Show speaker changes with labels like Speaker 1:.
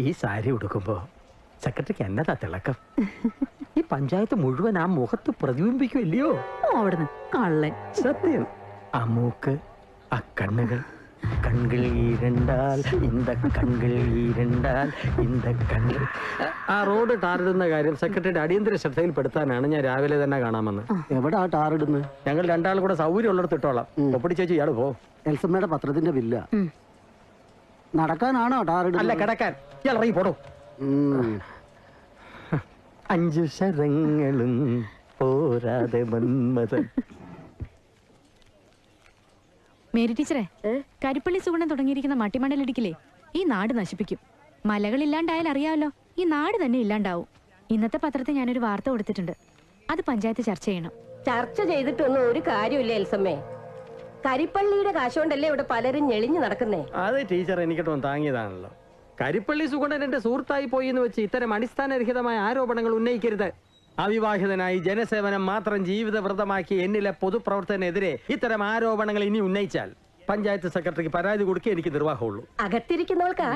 Speaker 1: ഈ സാരി ഉടുക്കുമ്പോ സെക്രട്ടറിക്ക് എന്നതാ തിളക്കം? ഈ പഞ്ചായത്ത് മുഴുവൻ ആ മുഖത്ത് പ്രതിബിംബിക്കുമല്ലയോ?
Speaker 2: അവിടുന്ന് കള്ളൻ.
Speaker 1: സത്യം. ആ മൂക്ക്, ആ കണ്ണുകൾ, കണ്ണുകൾ ഈരണ്ടാൽ ഇന്ത കണ്ണുകൾ ഈരണ്ടാൽ ഇന്ത കണ്ണുകൾ. ആ റോഡ് ടാറിടുന്ന കാര്യം സെക്രട്ടറിയുടെ അടിയന്തര ശ്രദ്ധയിൽപ്പെടുത്താനാണ് ഞാൻ രാവിലെ തന്നെ കാണാമെന്ന്.
Speaker 3: എവിടാ ടാറിടുന്നത്?
Speaker 1: ഞങ്ങൾ രണ്ടാൾ കൂടെ സൗകര്യം ഉള്ളിടത്ത് ഇട്ടോളാം. ഒപ്പടി ചേച്ചി ഇയാൾ പോ.
Speaker 3: എൽസമ്മയുടെ പത്രത്തിന്റെ ബില്ല നടക്കാനാണോ ടാറിടുന്നത്?
Speaker 1: അല്ല, കിടക്കാൻ. ഇയാൾ ഇറങ്ങി പോടോ. 5 ശരങ്ങളും പോരാതെ മന്മഥൻ.
Speaker 2: മേരി ടീച്ചറെ, കരിപ്പള്ളി സുഗുണം തുടങ്ങിയിരിക്കുന്ന മട്ടിമണലിടിക്കില്ലേ ഈ നാട് നശിപ്പിക്കും. മലകളില്ലാണ്ടായാൽ അറിയാമല്ലോ, ഈ നാട് തന്നെ ഇല്ലാണ്ടാവും. ഇന്നത്തെ പത്രത്തിൽ ഞാനൊരു വാർത്ത കൊടുത്തിട്ടുണ്ട്. അത് പഞ്ചായത്ത് ചർച്ച ചെയ്യണം.
Speaker 4: ചർച്ച ചെയ്തിട്ടൊന്നും ഒരു കാര്യമില്ല എൽസമ്മേ. കരിപ്പള്ളിയുടെ കാശുകൊണ്ടല്ലേ ഇവിടെ പലരും ഞെളിഞ്ഞു നടക്കുന്നേ.
Speaker 1: അത് ടീച്ചർ എനിക്കിട്ടൊന്നും താങ്ങിയതാണല്ലോ. കരിപ്പള്ളി സുഗുണൻ എന്റെ സുഹൃത്തായി പോയി എന്ന് വെച്ച് ഇത്തരം അടിസ്ഥാനരഹിതമായ ആരോപണങ്ങൾ ഉന്നയിക്കരുത്. അവിവാഹിതനായി ജനസേവനം മാത്രം ജീവിതവ്രതമാക്കി എന്നിലെ പൊതുപ്രവർത്തനെതിരെ ഇത്തരം ആരോപണങ്ങൾ ഇനി ഉന്നയിച്ചാൽ പഞ്ചായത്ത് സെക്രട്ടറിക്ക് പരാതി കൊടുക്കുക എനിക്ക് നിർവാഹമുള്ളൂ.
Speaker 4: അകത്തിരിക്കുന്നവൾക്കാ